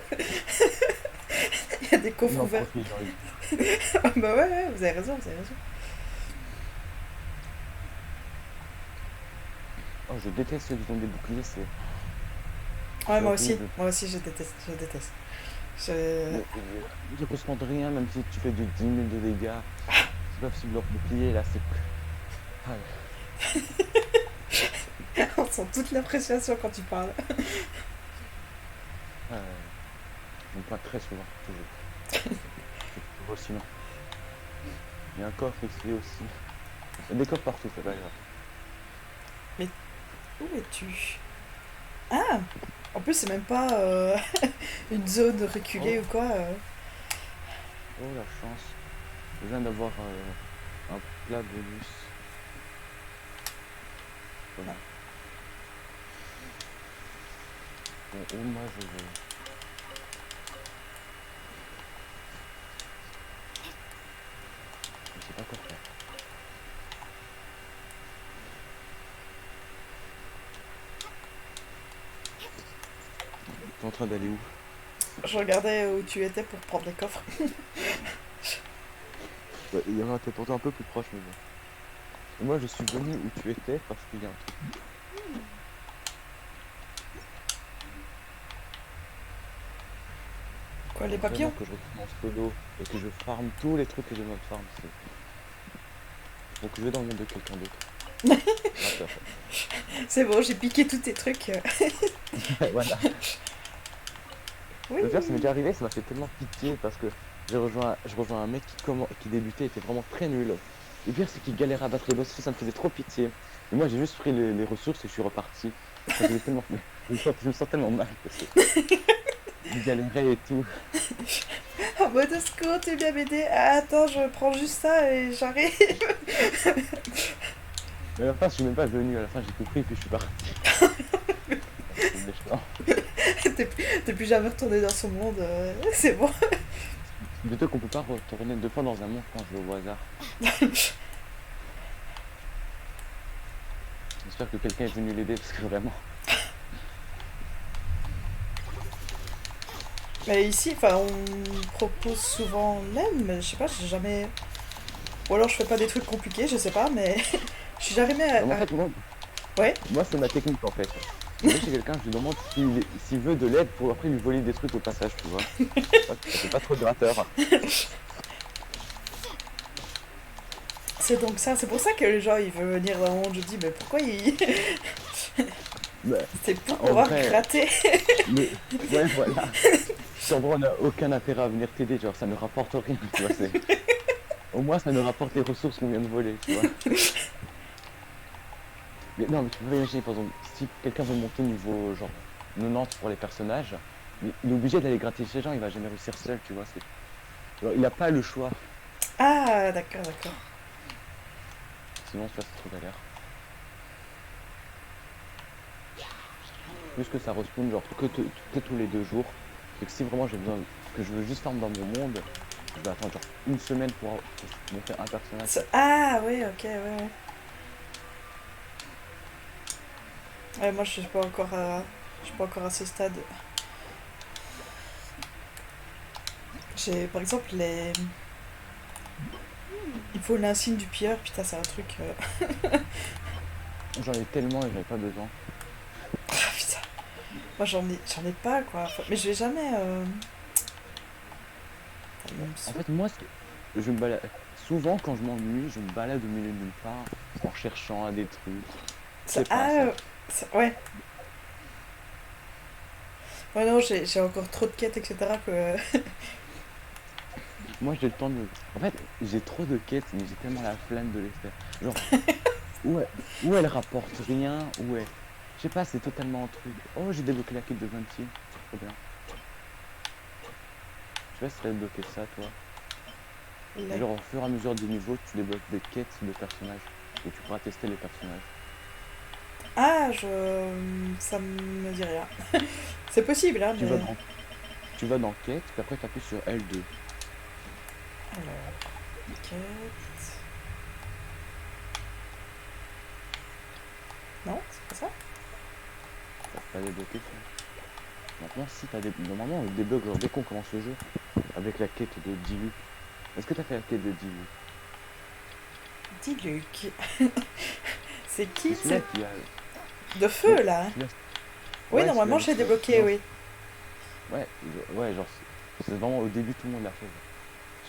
[SPEAKER 1] Il y a des
[SPEAKER 2] Ils
[SPEAKER 1] coffres
[SPEAKER 2] en
[SPEAKER 1] ouverts.
[SPEAKER 2] profitent, genre,
[SPEAKER 1] Ah bah ouais, ouais, vous avez raison, vous avez raison.
[SPEAKER 2] Oh, je déteste ceux qui ont des boucliers,
[SPEAKER 1] Ouais,
[SPEAKER 2] c'est horrible.
[SPEAKER 1] moi aussi, je déteste, je déteste. Je...
[SPEAKER 2] Ils ne correspondent rien, même si tu fais du 10 000 de dégâts. C'est pas possible, leur bouclier, là, c'est... Ah,
[SPEAKER 1] On sent toute l'appréciation quand tu parles.
[SPEAKER 2] ouais, je me pointe très souvent, toujours. C'est toujours sinon. Il y a un coffre ici aussi. Il y a des coffres partout, c'est pas grave.
[SPEAKER 1] Mais où es-tu? Ah, en plus, c'est même pas une zone reculée
[SPEAKER 2] Oh,
[SPEAKER 1] ou quoi.
[SPEAKER 2] oh la chance. Je viens d'avoir Un plat bonus. Voilà. Bon, où moi je vais. Je sais pas quoi faire. T'es en train d'aller où?
[SPEAKER 1] Je regardais où tu étais pour prendre les coffres.
[SPEAKER 2] Ouais, il y en a t'es pourtant un peu plus proche, mais bon. Et moi je suis venu où tu étais parce qu'il y a un truc.
[SPEAKER 1] Quoi, les
[SPEAKER 2] Vraiment
[SPEAKER 1] papillons?
[SPEAKER 2] que je retourne en solo et que je farme tous les trucs que je dois farm. Donc je vais dans le monde de quelqu'un d'autre. Rappeur.
[SPEAKER 1] C'est bon, j'ai piqué tous tes trucs.
[SPEAKER 2] Voilà.
[SPEAKER 1] Oui.
[SPEAKER 2] Le pire, ça m'est déjà arrivé, ça m'a fait tellement pitié parce que je rejoins un mec qui débutait, était vraiment très nul. Le pire, c'est qu'il galérait à battre les boss, ça me faisait trop pitié. Et moi, j'ai juste pris les ressources et je suis reparti. Ça faisait tellement... je me sens tellement mal parce que il galérait et tout.
[SPEAKER 1] En mode au secours, tu viens m'aider. Ah, attends, je prends juste ça et j'arrive.
[SPEAKER 2] Mais à la fin, je suis même pas venu, à la fin, j'ai tout pris et puis je suis parti. C'est méchant.
[SPEAKER 1] T'es plus jamais retourné dans ce monde. C'est bon.
[SPEAKER 2] Plutôt qu'on peut pas retourner deux fois dans un monde quand je vais au hasard. J'espère que quelqu'un est venu l'aider parce que vraiment.
[SPEAKER 1] Mais ici, enfin, on propose souvent l'aide, mais je sais pas, j'ai jamais. Ou alors je fais pas des trucs compliqués, je sais pas, mais je suis jamais.
[SPEAKER 2] En fait,
[SPEAKER 1] Ouais.
[SPEAKER 2] moi c'est ma technique en fait. Je vais chez quelqu'un, je lui demande s'il veut de l'aide pour après lui voler des trucs au passage, tu vois. C'est pas trop gratteur.
[SPEAKER 1] C'est donc ça, c'est pour ça que les gens ils veulent venir dans le monde. Je dis, mais pourquoi ils.
[SPEAKER 2] Bah,
[SPEAKER 1] C'est pour
[SPEAKER 2] en
[SPEAKER 1] pouvoir
[SPEAKER 2] vrai,
[SPEAKER 1] gratter.
[SPEAKER 2] mais ouais, voilà. En vrai, on n'a aucun intérêt à venir t'aider, genre ça ne rapporte rien, tu vois. Au moins, ça nous rapporte les ressources qu'on vient de voler, tu vois. Mais non, mais tu peux pas imaginer, par exemple, si quelqu'un veut monter niveau genre 90 pour les personnages, il est obligé d'aller gratter chez les gens, il va jamais réussir seul, tu vois. Genre, il a pas le choix,
[SPEAKER 1] Ah, d'accord, d'accord.
[SPEAKER 2] sinon ça c'est trop galère. Plus que ça respawn genre que tous les 2 jours. Et que si vraiment j'ai besoin que je veux juste farm dans mon monde, je vais attendre genre une semaine pour monter un personnage.
[SPEAKER 1] Ah, oui, ok, ouais, ouais. Ouais, moi je suis pas encore je suis pas encore à ce stade. J'ai par exemple les. Il faut l'insigne du pilleur, putain, c'est un truc.
[SPEAKER 2] J'en ai tellement et j'en ai pas besoin.
[SPEAKER 1] Ah, putain. Moi j'en ai pas quoi. Mais je vais jamais. Il me
[SPEAKER 2] En
[SPEAKER 1] saoule.
[SPEAKER 2] fait moi je me balade souvent quand je m'ennuie, je me balade au milieu de nulle part en cherchant à des trucs. C'est pas
[SPEAKER 1] Ah,
[SPEAKER 2] ça.
[SPEAKER 1] ouais. Ouais, non, j'ai encore trop de quêtes, etc. que.
[SPEAKER 2] Moi j'ai le temps de. En fait, j'ai trop de quêtes, mais j'ai tellement la flemme de les faire. Genre, où elles rapportent rien, je sais pas, c'est totalement un truc. Oh, j'ai débloqué la quête de 20, c'est trop bien. Je sais pas si tu débloqué ça, toi.
[SPEAKER 1] La-
[SPEAKER 2] Genre, au fur et à mesure des niveaux, tu débloques des quêtes de personnages. Et tu pourras tester les personnages.
[SPEAKER 1] Ah, je. Ça me dit rien. C'est possible, hein,
[SPEAKER 2] Tu
[SPEAKER 1] mais.
[SPEAKER 2] vas dans, tu vas dans quête, puis après tu appuies sur L2.
[SPEAKER 1] Alors. Quête. Non, c'est pas ça?
[SPEAKER 2] T'as débloqué ça. Maintenant, si t'as des. Normalement, on débloque genre dès qu'on commence le jeu. Avec la quête de Diluc. Est-ce que t'as fait la quête de Diluc?
[SPEAKER 1] Dis Luc. C'est qui?
[SPEAKER 2] C'est celui-là
[SPEAKER 1] C'est
[SPEAKER 2] qui a.
[SPEAKER 1] de feu là?
[SPEAKER 2] Celui-là,
[SPEAKER 1] Oui,
[SPEAKER 2] ouais,
[SPEAKER 1] normalement
[SPEAKER 2] celui-là,
[SPEAKER 1] j'ai débloqué, oui.
[SPEAKER 2] Ouais, ouais, genre, c'est vraiment au début, tout le monde l'a fait. Genre.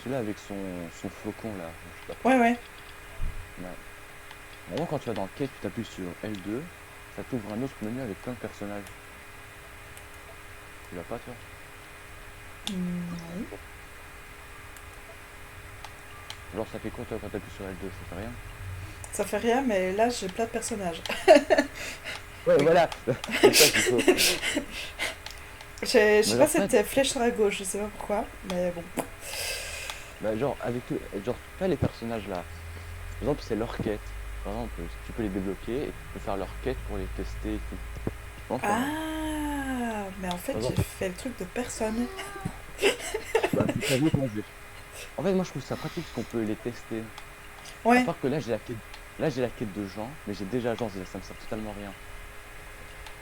[SPEAKER 2] Celui-là avec son flocon là, je sais pas.
[SPEAKER 1] Ouais, ouais.
[SPEAKER 2] Ouais. Vraiment, quand tu vas dans quête, tu t'appuies sur L2, ça t'ouvre un autre menu avec plein de personnages. Tu l'as pas, toi?
[SPEAKER 1] Non.
[SPEAKER 2] Genre, ça fait quoi, toi, quand t'appuies sur L2? Ça fait rien?
[SPEAKER 1] Ça fait rien, mais là j'ai plein de personnages.
[SPEAKER 2] Ouais,
[SPEAKER 1] Oui.
[SPEAKER 2] voilà. C'est ça qu'il faut.
[SPEAKER 1] Je sais
[SPEAKER 2] Mais
[SPEAKER 1] pas
[SPEAKER 2] genre,
[SPEAKER 1] cette flèche sur la gauche, je sais pas pourquoi, mais bon.
[SPEAKER 2] bah, genre, avec tout, genre, pas les personnages là. exemple, c'est leur quête. Par exemple, tu peux les débloquer et tu peux faire leur quête pour les tester et tout. Je pense pas mal.
[SPEAKER 1] Ah, mais en fait,
[SPEAKER 2] Par
[SPEAKER 1] j'ai
[SPEAKER 2] exemple,
[SPEAKER 1] fait le truc de personne.
[SPEAKER 2] bah, t'as vu comment je vais. En fait, moi, je trouve ça pratique parce qu'on peut les tester. À
[SPEAKER 1] Ouais,
[SPEAKER 2] part que là, j'ai la quête de Jean, mais j'ai déjà Jean, ça me sert totalement rien.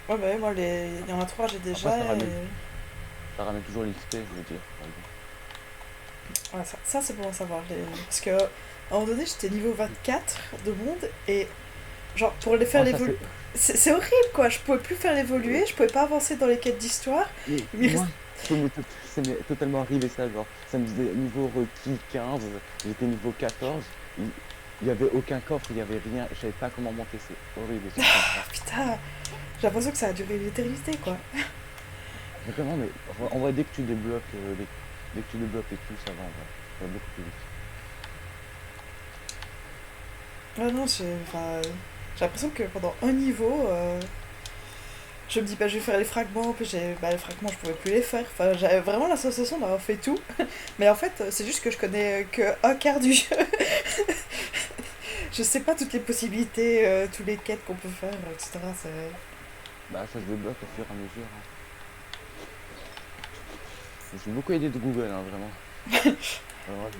[SPEAKER 1] ouais, bah, ouais, moi, il y en a trois, j'ai
[SPEAKER 2] Après,
[SPEAKER 1] déjà, et...
[SPEAKER 2] ça ramène toujours l'XP, je veux dire. Par exemple.
[SPEAKER 1] Ouais, ça c'est bon à savoir. Parce que, à un moment donné, j'étais niveau 24 de monde, et genre, pour les faire
[SPEAKER 2] Ah, ça,
[SPEAKER 1] l'évoluer...
[SPEAKER 2] c'est.
[SPEAKER 1] C'est horrible, quoi. Je pouvais plus faire
[SPEAKER 2] euh,
[SPEAKER 1] l'évoluer, je pouvais pas avancer dans les quêtes d'histoire.
[SPEAKER 2] Mais
[SPEAKER 1] Il m'y reste...
[SPEAKER 2] moi, ça m'est totalement arrivé ça, genre, ça me disait niveau requis 15, j'étais niveau 14, il y avait aucun coffre, il y avait rien, je savais pas comment monter, c'est horrible des trucs comme
[SPEAKER 1] Ah,
[SPEAKER 2] ça.
[SPEAKER 1] putain, j'ai l'impression que ça a duré une éternité, quoi.
[SPEAKER 2] Vraiment, mais en vrai, dès que tu débloques et tout, ça va beaucoup plus vite.
[SPEAKER 1] Ah non, enfin, j'ai l'impression que pendant un niveau, je me dis, bah, je vais faire les fragments, puis les fragments, je pouvais plus les faire. Enfin, j'avais vraiment la sensation d'avoir fait tout. Mais en fait, c'est juste que je connais que un quart du jeu. Je sais pas toutes les possibilités, tous les quêtes qu'on peut faire, etc.
[SPEAKER 2] Bah, ça se débloque au fur et à mesure, hein. Je suis beaucoup aidé de Google, hein, vraiment. Vraiment,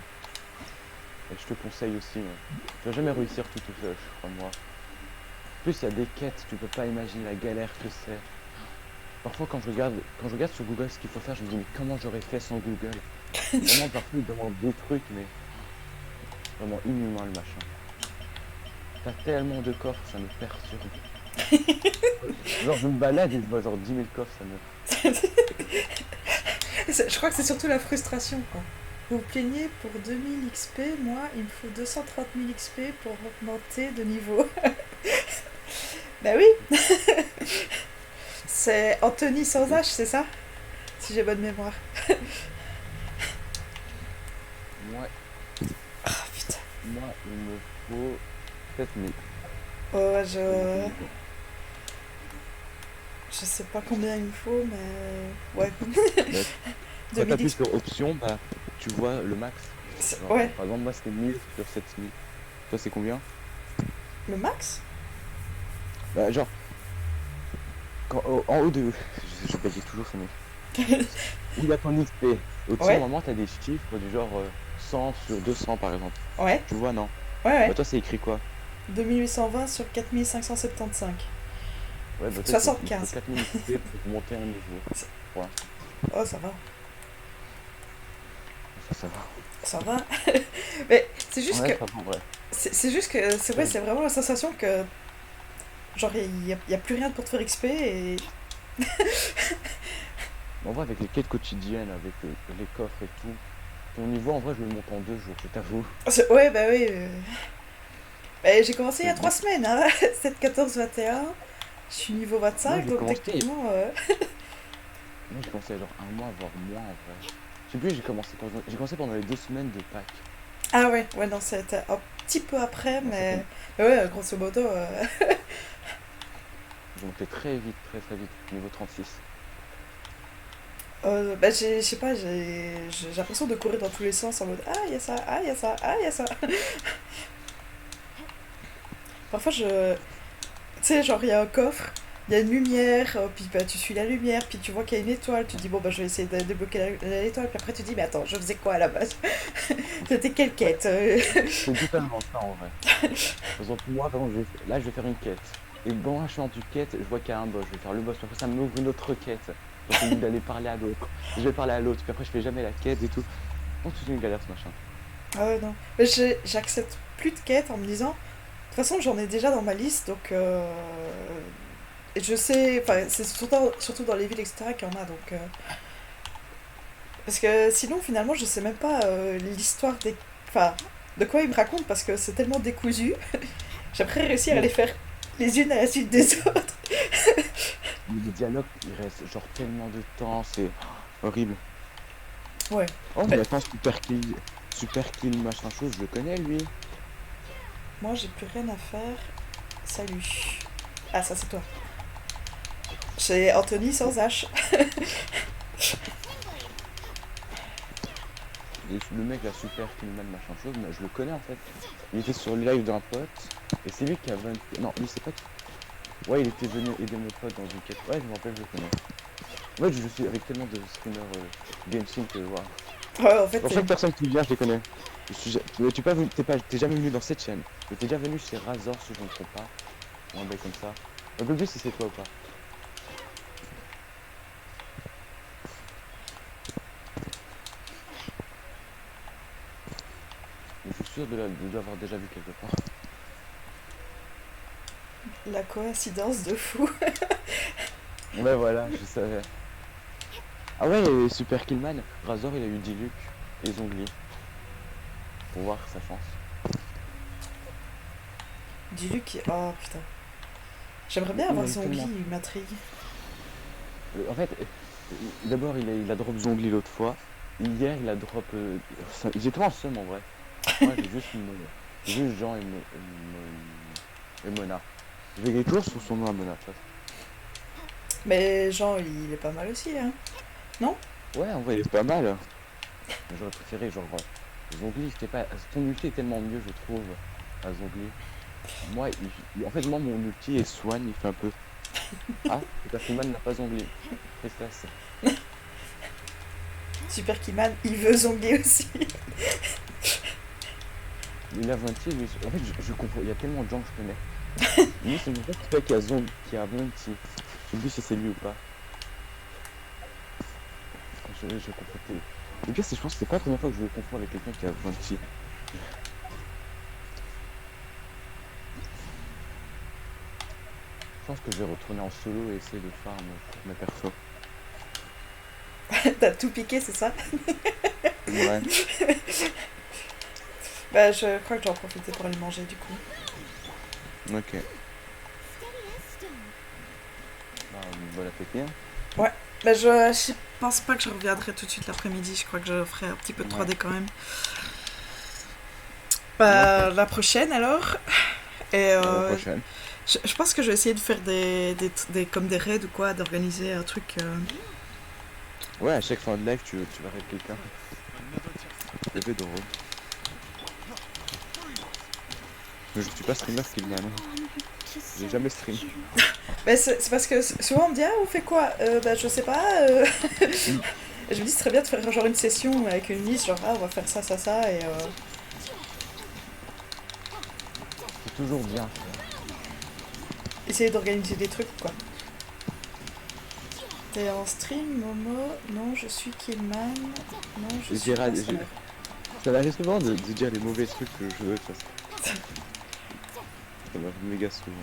[SPEAKER 2] et je te conseille aussi, ouais. Tu vas jamais réussir tout seul, je crois, moi. En plus, il y a des quêtes, tu peux pas imaginer la galère que c'est. Parfois, quand je regarde sur Google ce qu'il faut faire, je me dis, mais comment j'aurais fait sans Google? Vraiment, parfois, ils demandent des trucs, mais vraiment inhumain le machin. T'as tellement de coffres, ça me perturbe. Genre, je me balade et je vois genre 10 000 coffres, ça me.
[SPEAKER 1] Je crois que c'est surtout la frustration, quoi. Vous vous plaignez pour 2000 XP, moi, il me faut 230 000 XP pour augmenter de niveau. Bah oui, c'est Anthony sans H, c'est ça? Si j'ai bonne mémoire.
[SPEAKER 2] Moi,
[SPEAKER 1] Ah putain.
[SPEAKER 2] moi, il me faut 7000.
[SPEAKER 1] Oh,
[SPEAKER 2] Pour monter de niveau.
[SPEAKER 1] je sais pas combien il me faut, mais ouais,
[SPEAKER 2] Bah, quand
[SPEAKER 1] 2000
[SPEAKER 2] t'appuies
[SPEAKER 1] XP.
[SPEAKER 2] sur option, bah, tu vois le max. Genre,
[SPEAKER 1] Ouais,
[SPEAKER 2] par exemple, moi, c'était 1000 sur 7000. Toi, c'est combien?
[SPEAKER 1] le max?
[SPEAKER 2] Bah, genre, en haut de. Je bâtis toujours, ça me. Où il y a ton XP. Au-dessus,
[SPEAKER 1] Ouais,
[SPEAKER 2] normalement, t'as des chiffres du genre 100 sur 200, par exemple.
[SPEAKER 1] ouais,
[SPEAKER 2] Tu vois, non?
[SPEAKER 1] ouais, ouais.
[SPEAKER 2] Bah, toi, c'est écrit quoi?
[SPEAKER 1] 2820 sur 4575.
[SPEAKER 2] Ouais, bah, toi, il te faut
[SPEAKER 1] 75.
[SPEAKER 2] 4000 XP pour monter un niveau. Pour l'instant.
[SPEAKER 1] Oh, ça va.
[SPEAKER 2] Ça va.
[SPEAKER 1] Ça va. Mais c'est juste que.
[SPEAKER 2] Ouais, ça va, en vrai.
[SPEAKER 1] C'est juste que. C'est vrai,
[SPEAKER 2] Ouais.
[SPEAKER 1] c'est vraiment la sensation que. Genre, y a plus rien pour te faire XP et.
[SPEAKER 2] En vrai, avec les quêtes quotidiennes, avec les coffres et tout, ton niveau, en vrai, je le monte en 2 jours, je t'avoue.
[SPEAKER 1] Ouais, bah oui. Bah, j'ai commencé il y
[SPEAKER 2] C'est
[SPEAKER 1] a 3
[SPEAKER 2] bien.
[SPEAKER 1] semaines, hein. 7, 14, 21. Je suis niveau
[SPEAKER 2] Moi,
[SPEAKER 1] 25,
[SPEAKER 2] j'ai
[SPEAKER 1] donc
[SPEAKER 2] commencé,
[SPEAKER 1] techniquement.
[SPEAKER 2] moi, j'ai commencé il y a genre un mois, voire moins, en vrai. Je sais plus, j'ai commencé pendant les 2 semaines de Pâques.
[SPEAKER 1] Ah ouais, ouais, non, c'était un petit peu après,
[SPEAKER 2] Moi, ça
[SPEAKER 1] mais ouais, grosso modo.
[SPEAKER 2] j'ai monté très vite, très très vite, niveau 36.
[SPEAKER 1] Bah, je sais pas, j'ai l'impression de courir dans tous les sens en mode ah, il y a ça, ah, il y a ça, ah, il y a ça. Parfois, tu sais, genre, il y a un coffre, il y a une lumière, puis bah, tu suis la lumière, puis tu vois qu'il y a une étoile, tu dis bon, bah, je vais essayer de débloquer l'étoile, puis après, tu dis mais attends, je faisais quoi à la base? C'était quelle quête?
[SPEAKER 2] C'est totalement ça, en vrai. Par exemple, moi, par exemple, là, je vais faire une quête. Et dans la champ du quête, je vois qu'il y a un boss, je vais faire le boss, puis après, ça m'ouvre une autre quête. Donc, c'est d'aller parler à l'autre. Je vais parler à l'autre, puis après, je fais jamais la quête et tout. Oh, c'est une galère, ce machin.
[SPEAKER 1] Ah ouais, non. Mais j'accepte plus de quêtes en me disant, de toute façon, j'en ai déjà dans ma liste, donc et je sais, enfin, c'est surtout dans les villes, etc., qu'il y en a, donc. Parce que sinon, finalement, je sais même pas l'histoire des. Enfin, de quoi ils me racontent, parce que c'est tellement décousu. J'aimerais réussir à les
[SPEAKER 2] Mais
[SPEAKER 1] faire les unes à la suite des autres.
[SPEAKER 2] les dialogues, il reste genre tellement de temps, c'est horrible.
[SPEAKER 1] Ouais.
[SPEAKER 2] Oh, mais
[SPEAKER 1] Mais
[SPEAKER 2] attends, Super Kill, machin chose, je le connais, lui.
[SPEAKER 1] moi, j'ai plus rien à faire. Salut. Ah, ça, c'est toi. C'est Anthony sans H.
[SPEAKER 2] le mec là, super Killman machin chose, mais je le connais en fait. Il était sur le live d'un pote, et c'est lui qui a 20... Non, lui c'est pas... Ouais, il était venu aider mon pote dans une quête. Ouais, je me rappelle, je le connais. En fait, je suis avec tellement de streamers GameSync que voilà.
[SPEAKER 1] Ouais, en fait,
[SPEAKER 2] Pour chaque personne qui vient, je les connais. Mais t'es jamais venu dans cette chaîne. Mais t'es déjà venu chez Razor, si je ne me trompe pas. Ou un bail comme ça. Donc le but, si c'est toi ou pas. Mais je suis sûr de l'avoir déjà vu quelque part.
[SPEAKER 1] la coïncidence de fou.
[SPEAKER 2] Ouais, voilà, je savais. Ah ouais, et Super Killman, Razor, il a eu Diluc et Zongli. Pour voir sa chance.
[SPEAKER 1] Dis-lui qui... Oh putain. J'aimerais bien
[SPEAKER 2] Il
[SPEAKER 1] avoir
[SPEAKER 2] aime
[SPEAKER 1] Zongli,
[SPEAKER 2] tellement.
[SPEAKER 1] il m'intrigue.
[SPEAKER 2] En fait, d'abord, il a drop Zongli l'autre fois. Hier, il a drop... J'ai trop en seum en vrai. Moi, j'ai juste Jean et Mona. Je vais toujours sur son nom à Mona.
[SPEAKER 1] Mais Jean, il est pas mal aussi, hein. Non?
[SPEAKER 2] Ouais, en vrai, il est pas mal. Mais j'aurais préféré, genre, Zongli, je sais pas, ton ulti est tellement mieux, je trouve, à Zongli. Moi, en fait, moi, mon ulti est Swan, il fait un peu. Ah, Superman n'a pas Zongli. Tristesse.
[SPEAKER 1] Super Killman, il veut zonger aussi.
[SPEAKER 2] Il a 20 lui. En fait, je comprends, il y a tellement de gens que je connais. Lui, c'est mon pote qui a qui a 20. Je me dis si c'est lui ou pas. Je comprends pas. Le pire, c'est je pense que c'est pas la première fois que je le confonds avec quelqu'un qui a 20. Je pense que je vais retourner en solo et essayer de farm pour mes persos.
[SPEAKER 1] T'as tout piqué, c'est ça?
[SPEAKER 2] Ouais.
[SPEAKER 1] Bah, je crois que j'en profitais pour aller manger, du coup.
[SPEAKER 2] Ok. Bah, bon appétit. Hein.
[SPEAKER 1] Ouais. Bah, je pense pas que je reviendrai tout de suite l'après-midi. Je crois que je ferai un petit peu de 3D quand même. Bah, la prochaine, alors. Et
[SPEAKER 2] À la prochaine.
[SPEAKER 1] je pense que je vais essayer de faire comme des raids ou quoi, d'organiser un truc.
[SPEAKER 2] Ouais, à chaque fin de live, tu vas raid quelqu'un. C'est drôle. Mais je suis pas streamer Killman. J'ai jamais stream.
[SPEAKER 1] Bah, c'est parce que souvent on me dit ah on fait quoi bah je sais pas et je me dis c'est très bien de faire genre une session avec une liste genre ah on va faire ça ça ça et
[SPEAKER 2] C'est toujours bien.
[SPEAKER 1] essayer d'organiser des trucs quoi. T'es en stream Momo? Non je suis Killman. Non je suis pas streamer.
[SPEAKER 2] Ça m'arrive souvent de dire les mauvais trucs que je veux faire. Ça m'arrive méga souvent.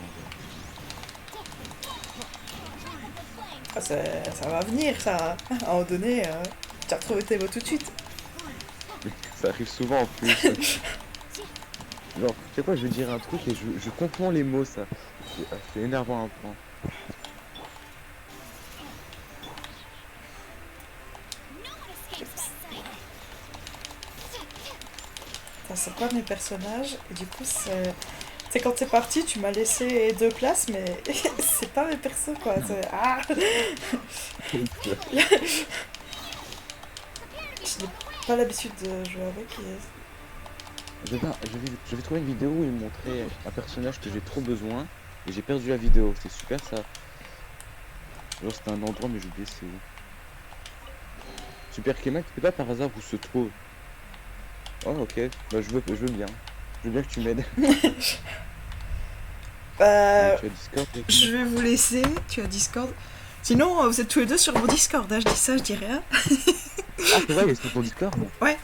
[SPEAKER 1] Ah, ça va venir ça. À un moment donné tu as retrouvé tes mots tout de suite.
[SPEAKER 2] Ça arrive souvent en plus. Genre, tu sais quoi, je vais dire un truc et je confonds les mots, ça. C'est énervant un point.
[SPEAKER 1] Enfin, c'est pas mes personnages et du coup c'est quand t'es parti tu m'as laissé 2 places mais c'est pas mes persos quoi. Ah je n'ai pas l'habitude de jouer avec
[SPEAKER 2] Je vais trouver une vidéo où il me montrait un personnage que j'ai trop besoin et j'ai perdu la vidéo. C'est super ça. Genre c'était un endroit mais j'ai oublié c'est où. Super Kemal, tu sais pas par hasard où se trouve. Oh ok, bah je veux bien. Je veux bien que tu m'aides.
[SPEAKER 1] Bah,
[SPEAKER 2] Tu as Discord
[SPEAKER 1] je vais vous laisser, tu as Discord. Sinon, vous êtes tous les deux sur mon Discord, hein. Je dis ça, je dis rien.
[SPEAKER 2] Ah c'est vrai, il est sur ton Discord.
[SPEAKER 1] Ouais.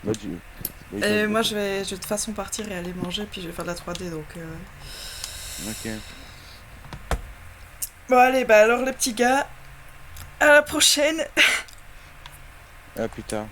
[SPEAKER 2] Bah,
[SPEAKER 1] Et moi, je vais de toute façon partir et aller manger, puis je vais faire de la 3D, donc...
[SPEAKER 2] Ok.
[SPEAKER 1] Bon, allez, bah alors les petits gars, à la prochaine.
[SPEAKER 2] À plus tard.